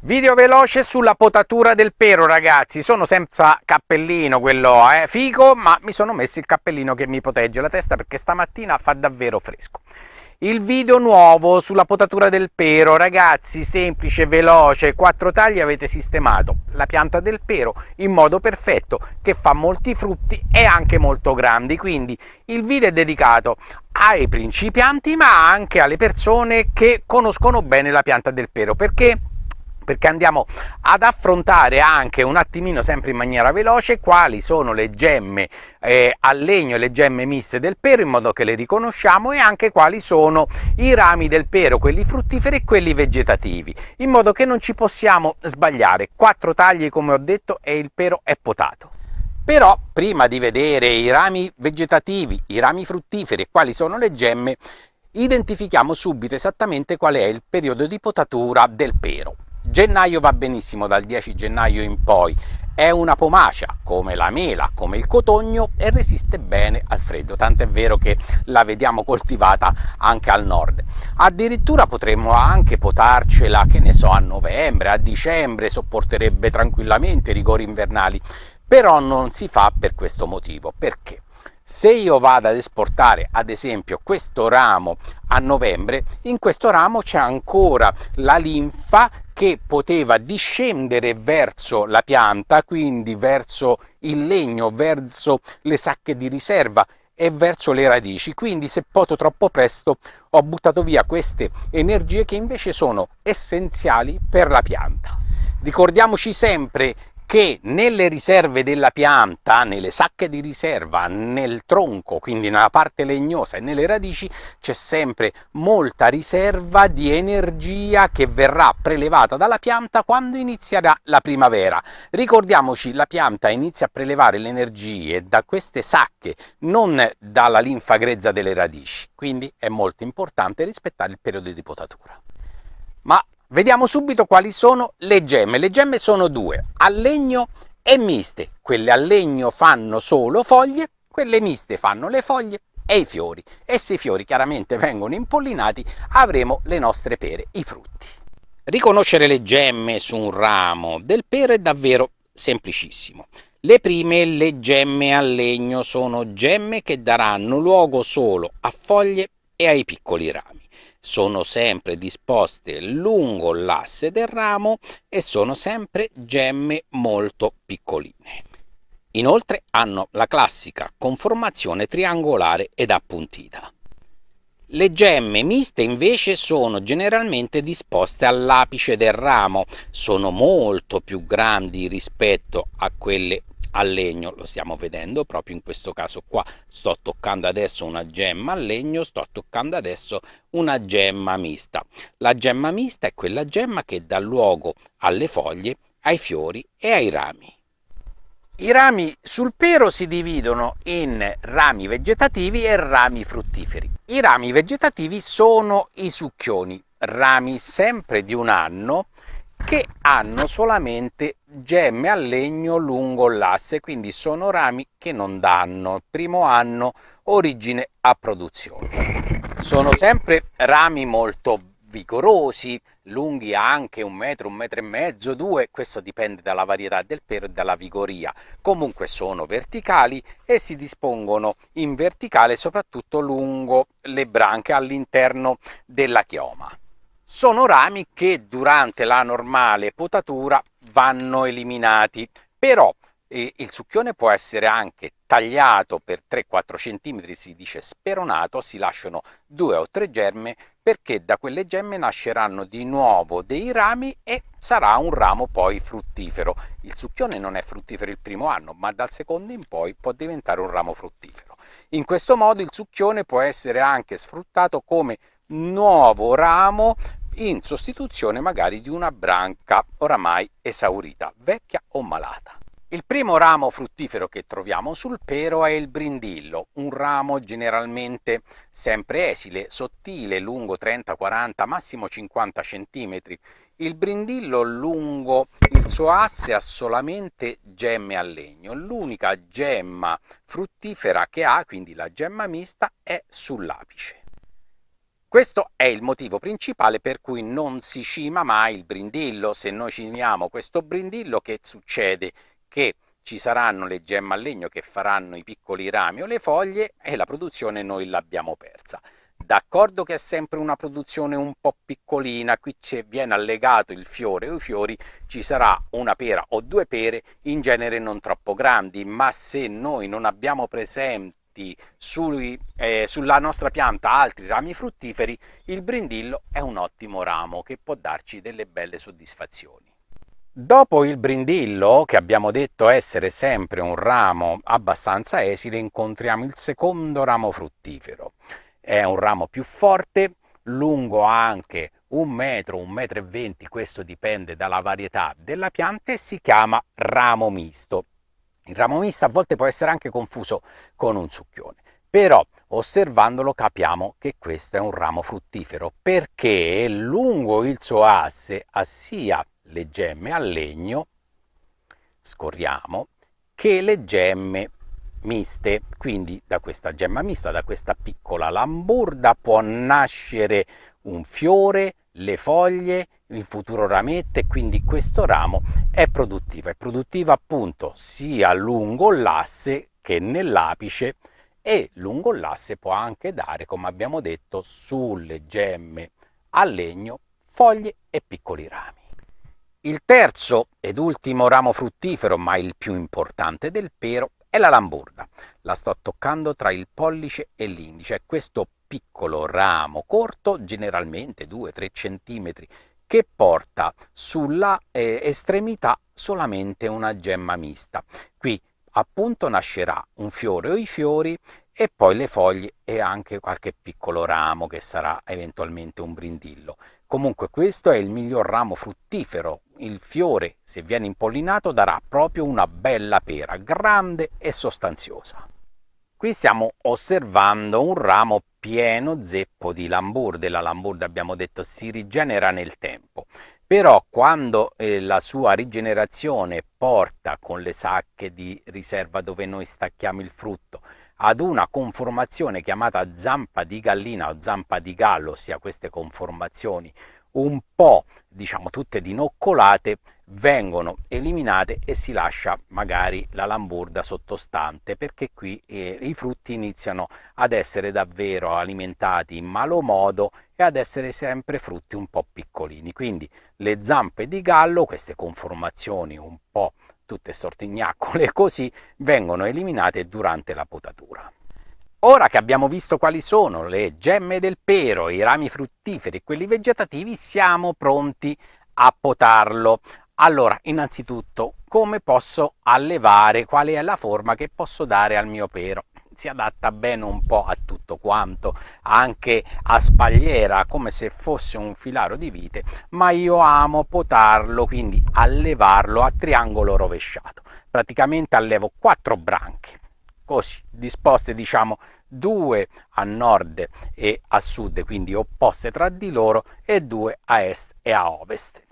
Video veloce sulla potatura del pero, ragazzi. Sono senza cappellino, quello figo, ma mi sono messo il cappellino che mi protegge la testa perché stamattina fa davvero fresco. Il video nuovo sulla potatura del pero, ragazzi, semplice, veloce, 4 tagli, avete sistemato la pianta del pero in modo perfetto, che fa molti frutti e anche molto grandi. Quindi il video è dedicato ai principianti ma anche alle persone che conoscono bene la pianta del pero, perché andiamo ad affrontare anche un attimino, sempre in maniera veloce, quali sono le gemme a legno e le gemme miste del pero, in modo che le riconosciamo, e anche quali sono i rami del pero, quelli fruttiferi e quelli vegetativi, in modo che non ci possiamo sbagliare. 4 tagli, come ho detto, e il pero è potato. Però prima di vedere i rami vegetativi, i rami fruttiferi e quali sono le gemme, identifichiamo subito esattamente qual è il periodo di potatura del pero. Gennaio va benissimo, dal 10 gennaio in poi. È una pomacea come la mela, come il cotogno, e resiste bene al freddo, tant'è vero che la vediamo coltivata anche al nord. Addirittura potremmo anche potarcela, che ne so, a novembre, a dicembre, sopporterebbe tranquillamente i rigori invernali, però non si fa per questo motivo. Perché? Se io vado ad esportare ad esempio questo ramo a novembre, in questo ramo c'è ancora la linfa che poteva discendere verso la pianta, quindi verso il legno, verso le sacche di riserva e verso le radici. Quindi se poto troppo presto ho buttato via queste energie che invece sono essenziali per la pianta. Ricordiamoci sempre che nelle riserve della pianta, nelle sacche di riserva, nel tronco, quindi nella parte legnosa, e nelle radici, c'è sempre molta riserva di energia che verrà prelevata dalla pianta quando inizierà la primavera. Ricordiamoci, la pianta inizia a prelevare le energie da queste sacche, non dalla linfa grezza delle radici, quindi è molto importante rispettare il periodo di potatura. Ma vediamo subito quali sono le gemme. Le gemme sono 2, a legno e miste. Quelle a legno fanno solo foglie, quelle miste fanno le foglie e i fiori. E se i fiori chiaramente vengono impollinati, avremo le nostre pere, i frutti. Riconoscere le gemme su un ramo del pero è davvero semplicissimo. Le prime, le gemme a legno, sono gemme che daranno luogo solo a foglie e ai piccoli rami. Sono sempre disposte lungo l'asse del ramo e sono sempre gemme molto piccoline. Inoltre hanno la classica conformazione triangolare ed appuntita. Le gemme miste invece sono generalmente disposte all'apice del ramo, sono molto più grandi rispetto a quelle a legno, lo stiamo vedendo proprio in questo caso qua. Sto toccando adesso una gemma a legno, sto toccando adesso una gemma mista. La gemma mista è quella gemma che dà luogo alle foglie, ai fiori e ai rami. I rami sul pero si dividono in rami vegetativi e rami fruttiferi. I rami vegetativi sono i succhioni, rami sempre di un anno, che hanno solamente gemme a legno lungo l'asse, quindi sono rami che non danno il primo anno origine a produzione. Sono sempre rami molto vigorosi, lunghi anche 1 metro, 1,5 metri, 2, questo dipende dalla varietà del pero e dalla vigoria. Comunque sono verticali e si dispongono in verticale soprattutto lungo le branche all'interno della chioma. Sono rami che durante la normale potatura vanno eliminati, però il succhione può essere anche tagliato per 3-4 cm, si dice speronato, si lasciano 2 o 3 gemme, perché da quelle gemme nasceranno di nuovo dei rami e sarà un ramo poi fruttifero. Il succhione non è fruttifero il primo anno, ma dal secondo in poi può diventare un ramo fruttifero. In questo modo il succhione può essere anche sfruttato come nuovo ramo in sostituzione magari di una branca oramai esaurita, vecchia o malata. Il primo ramo fruttifero che troviamo sul pero è il brindillo, un ramo generalmente sempre esile, sottile, lungo 30-40, massimo 50 cm. Il brindillo lungo il suo asse ha solamente gemme a legno, l'unica gemma fruttifera che ha, quindi la gemma mista, è sull'apice. Questo è il motivo principale per cui non si cima mai il brindillo. Se noi cimiamo questo brindillo, che succede? Che ci saranno le gemme a legno che faranno i piccoli rami o le foglie e la produzione noi l'abbiamo persa. D'accordo che è sempre una produzione un po' piccolina, qui viene allegato il fiore o i fiori, ci sarà una pera o due pere, in genere non troppo grandi, ma se noi non abbiamo presenti sulla nostra pianta altri rami fruttiferi, il brindillo è un ottimo ramo che può darci delle belle soddisfazioni. Dopo il brindillo, che abbiamo detto essere sempre un ramo abbastanza esile, incontriamo il secondo ramo fruttifero. È un ramo più forte, lungo anche 1 metro, 1,20 m, questo dipende dalla varietà della pianta, e si chiama ramo misto. Il ramo misto a volte può essere anche confuso con un succhione, però osservandolo capiamo che questo è un ramo fruttifero perché lungo il suo asse ha sia le gemme a legno, scorriamo, che le gemme miste. Quindi da questa gemma mista, da questa piccola lamburda, può nascere un fiore, le foglie, in futuro ramette, quindi questo ramo è produttiva appunto sia lungo l'asse che nell'apice, e lungo l'asse può anche dare, come abbiamo detto, sulle gemme a legno, foglie e piccoli rami. Il terzo ed ultimo ramo fruttifero, ma il più importante del pero, è la lamburda. La sto toccando tra il pollice e l'indice. È questo piccolo ramo corto, generalmente 2-3 cm, che porta sulla estremità solamente una gemma mista. Qui appunto nascerà un fiore o i fiori, e poi le foglie e anche qualche piccolo ramo che sarà eventualmente un brindillo. Comunque questo è il miglior ramo fruttifero. Il fiore, se viene impollinato, darà proprio una bella pera, grande e sostanziosa. Qui stiamo osservando un ramo pieno zeppo di lamburda. La lamburda, abbiamo detto, si rigenera nel tempo, però quando la sua rigenerazione porta, con le sacche di riserva dove noi stacchiamo il frutto, ad una conformazione chiamata zampa di gallina o zampa di gallo, ossia queste conformazioni un po', diciamo, tutte dinoccolate, vengono eliminate e si lascia magari la lamburda sottostante, perché qui i frutti iniziano ad essere davvero alimentati in malo modo e ad essere sempre frutti un po' piccolini. Quindi le zampe di gallo, queste conformazioni un po' tutte stortignacole così, vengono eliminate durante la potatura. Ora che abbiamo visto quali sono le gemme del pero, i rami fruttiferi e quelli vegetativi, siamo pronti a potarlo. Allora, innanzitutto, come posso allevare? Qual è la forma che posso dare al mio pero? Si adatta bene un po' a tutto quanto, anche a spagliera, come se fosse un filaro di vite, ma io amo potarlo, quindi allevarlo a triangolo rovesciato. Praticamente allevo 4 branche, così, disposte, diciamo, 2 a nord e a sud, quindi opposte tra di loro, e 2 a est e a ovest.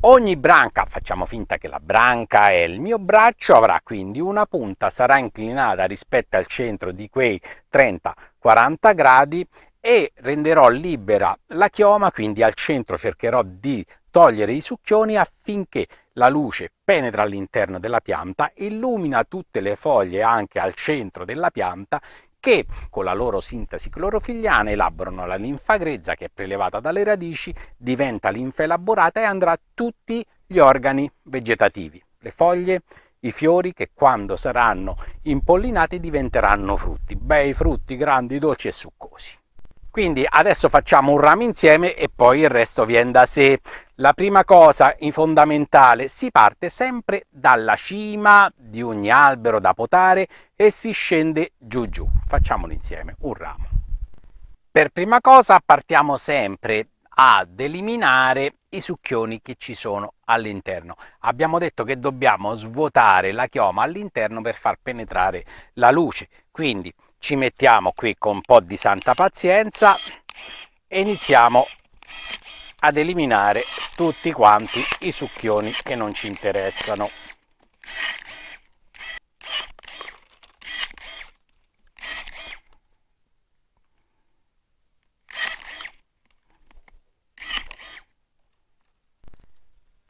Ogni branca, facciamo finta che la branca è il mio braccio, avrà quindi una punta, sarà inclinata rispetto al centro di quei 30-40 gradi, e renderò libera la chioma, quindi al centro cercherò di togliere i succhioni affinché la luce penetra all'interno della pianta, illumina tutte le foglie anche al centro della pianta, che con la loro sintesi clorofilliana elaborano la linfa grezza, che è prelevata dalle radici, diventa linfa elaborata e andrà a tutti gli organi vegetativi, le foglie, i fiori, che quando saranno impollinati diventeranno frutti, bei frutti grandi, dolci e succosi. Quindi adesso facciamo un ramo insieme e poi il resto viene da sé. La prima cosa fondamentale: si parte sempre dalla cima di ogni albero da potare e si scende giù giù. Facciamolo insieme, un ramo. Per prima cosa partiamo sempre ad eliminare i succhioni che ci sono all'interno. Abbiamo detto che dobbiamo svuotare la chioma all'interno per far penetrare la luce, quindi ci mettiamo qui con un po' di santa pazienza e iniziamo ad eliminare tutti quanti i succhioni che non ci interessano.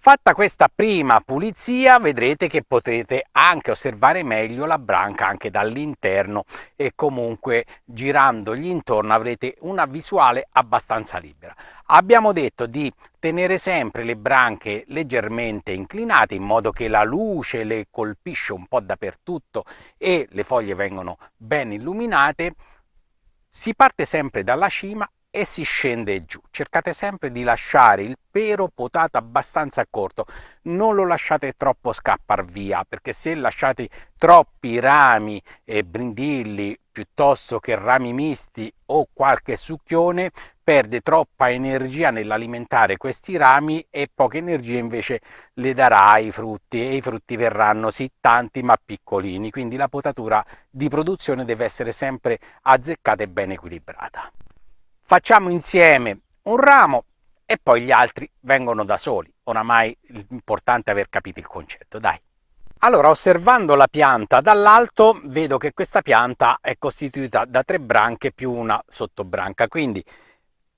Fatta questa prima pulizia, vedrete che potrete anche osservare meglio la branca anche dall'interno e comunque girandogli intorno avrete una visuale abbastanza libera. Abbiamo detto di tenere sempre le branche leggermente inclinate in modo che la luce le colpisce un po' dappertutto e le foglie vengono ben illuminate. Si parte sempre dalla cima e si scende giù. Cercate sempre di lasciare il pero potato abbastanza corto, non lo lasciate troppo scappar via, perché se lasciate troppi rami e brindilli piuttosto che rami misti o qualche succhione, perde troppa energia nell'alimentare questi rami e poca energia invece le darà ai frutti, e i frutti verranno sì tanti ma piccolini, quindi la potatura di produzione deve essere sempre azzeccata e ben equilibrata. Facciamo insieme un ramo e poi gli altri vengono da soli. Oramai l'importante è aver capito il concetto, dai. Allora, osservando la pianta dall'alto, vedo che questa pianta è costituita da 3 branche più una sottobranca, quindi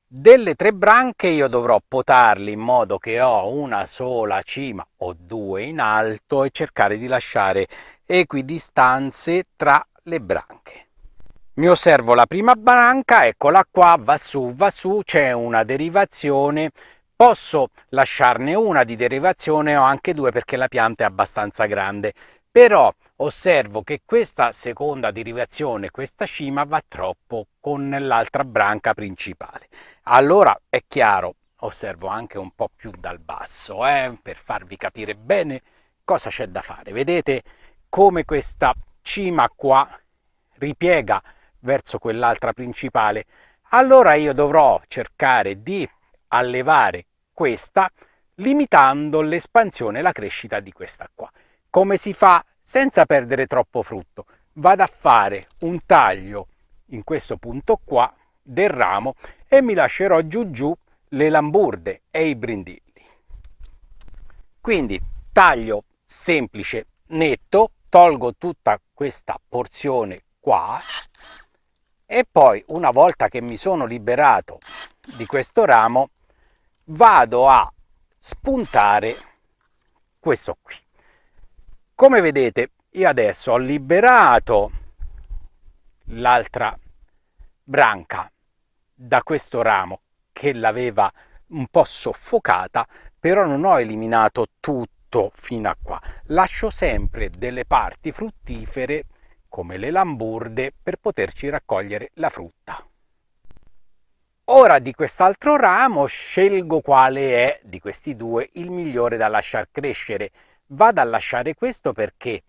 delle 3 branche io dovrò potarle in modo che ho una sola cima o 2 in alto e cercare di lasciare equidistanze tra le branche. Mi osservo la prima branca, eccola qua, va su, c'è una derivazione, posso lasciarne una di derivazione o anche 2 perché la pianta è abbastanza grande, però osservo che questa seconda derivazione, questa cima, va troppo con l'altra branca principale. Allora è chiaro, osservo anche un po' più dal basso, per farvi capire bene cosa c'è da fare. Vedete come questa cima qua ripiega verso quell'altra principale? Allora io dovrò cercare di allevare questa limitando l'espansione e la crescita di questa qua. Come si fa? Senza perdere troppo frutto. Vado a fare un taglio in questo punto qua del ramo e mi lascerò giù le lamburde e i brindilli. Quindi taglio semplice, netto, tolgo tutta questa porzione qua e poi una volta che mi sono liberato di questo ramo vado a spuntare questo qui. Come vedete io adesso ho liberato l'altra branca da questo ramo che l'aveva un po' soffocata, però non ho eliminato tutto fino a qua, lascio sempre delle parti fruttifere come le lamburde per poterci raccogliere la frutta. Ora di quest'altro ramo scelgo quale è di questi due il migliore da lasciar crescere. Vado a lasciare questo perché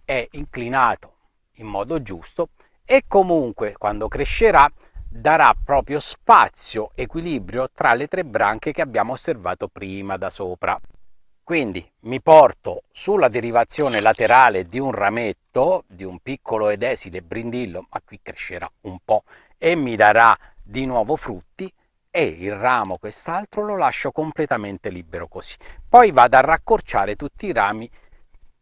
è inclinato in modo giusto e comunque quando crescerà darà proprio spazio, equilibrio tra le 3 branche che abbiamo osservato prima da sopra. Quindi mi porto sulla derivazione laterale di un rametto, di un piccolo ed esile brindillo, ma qui crescerà un po' e mi darà di nuovo frutti, e il ramo quest'altro lo lascio completamente libero così. Poi vado a raccorciare tutti i rami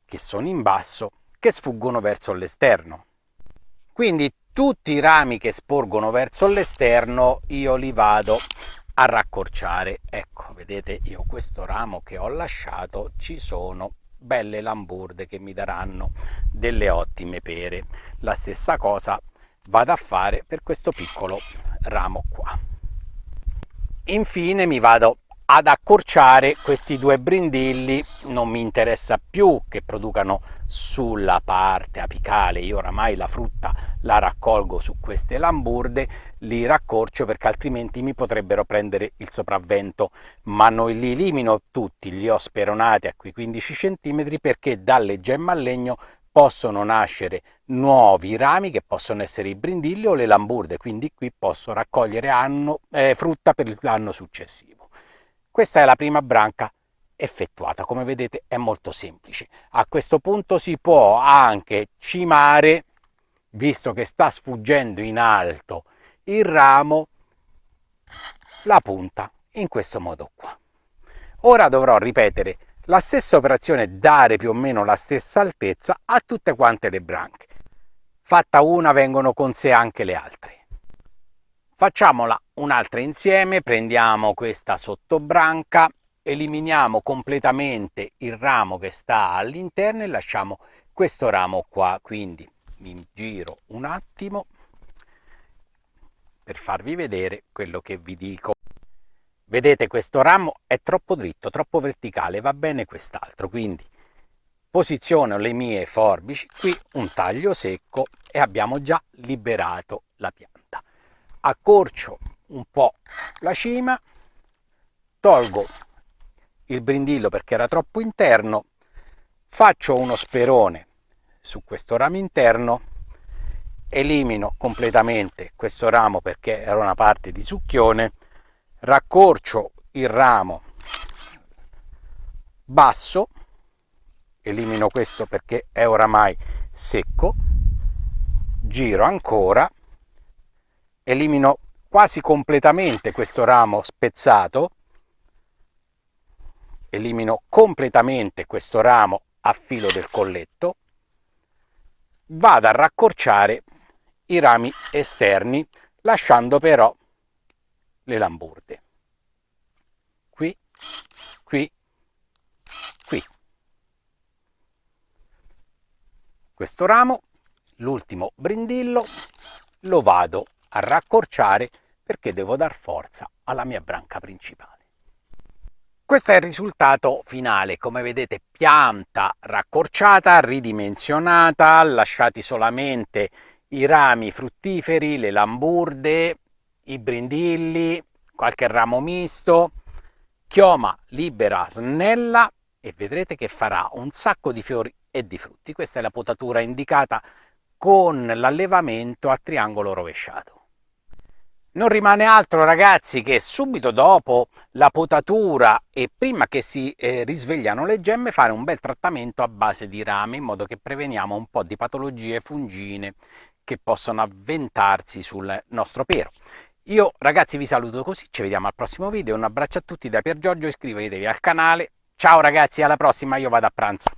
che sono in basso, che sfuggono verso l'esterno. Quindi tutti i rami che sporgono verso l'esterno io li vado a raccorciare. Ecco, vedete, io questo ramo che ho lasciato ci sono belle lamburde che mi daranno delle ottime pere. La stessa cosa vado a fare per questo piccolo ramo qua. Infine mi vado ad accorciare questi 2 brindilli, non mi interessa più che producano sulla parte apicale, io oramai la frutta la raccolgo su queste lamburde, li raccorcio perché altrimenti mi potrebbero prendere il sopravvento, ma non li elimino tutti, li ho speronati a quei 15 cm perché dalle gemme a legno possono nascere nuovi rami che possono essere i brindilli o le lamburde, quindi qui posso raccogliere frutta per l'anno successivo. Questa è la prima branca effettuata, come vedete è molto semplice. A questo punto si può anche cimare, visto che sta sfuggendo in alto il ramo, la punta in questo modo qua. Ora dovrò ripetere la stessa operazione, dare più o meno la stessa altezza a tutte quante le branche. Fatta una vengono con sé anche le altre. Facciamola un'altra insieme, prendiamo questa sottobranca eliminiamo completamente il ramo che sta all'interno e lasciamo questo ramo qua. Quindi mi giro un attimo per farvi vedere quello che vi dico. Vedete, questo ramo è troppo dritto, troppo verticale, va bene quest'altro, quindi posiziono le mie forbici, qui un taglio secco e abbiamo già liberato la pianta. Accorcio un po' la cima, tolgo il brindillo perché era troppo interno, faccio uno sperone su questo ramo interno, elimino completamente questo ramo perché era una parte di succhione, raccorcio il ramo basso, elimino questo perché è oramai secco, giro ancora, elimino quasi completamente questo ramo spezzato, elimino completamente questo ramo a filo del colletto, vado a raccorciare i rami esterni lasciando però le lamburde. Qui, qui, qui. Questo ramo, l'ultimo brindillo, lo vado a raccorciare perché devo dar forza alla mia branca principale. Questo è il risultato finale, come vedete pianta raccorciata, ridimensionata, lasciati solamente i rami fruttiferi, le lamburde, i brindilli, qualche ramo misto, chioma libera snella e vedrete che farà un sacco di fiori e di frutti. Questa è la potatura indicata con l'allevamento a triangolo rovesciato. Non rimane altro ragazzi che subito dopo la potatura e prima che si risvegliano le gemme fare un bel trattamento a base di rami in modo che preveniamo un po' di patologie fungine che possono avventarsi sul nostro pero. Io ragazzi vi saluto così, ci vediamo al prossimo video, un abbraccio a tutti da Pier Giorgio, iscrivetevi al canale, ciao ragazzi, alla prossima, io vado a pranzo.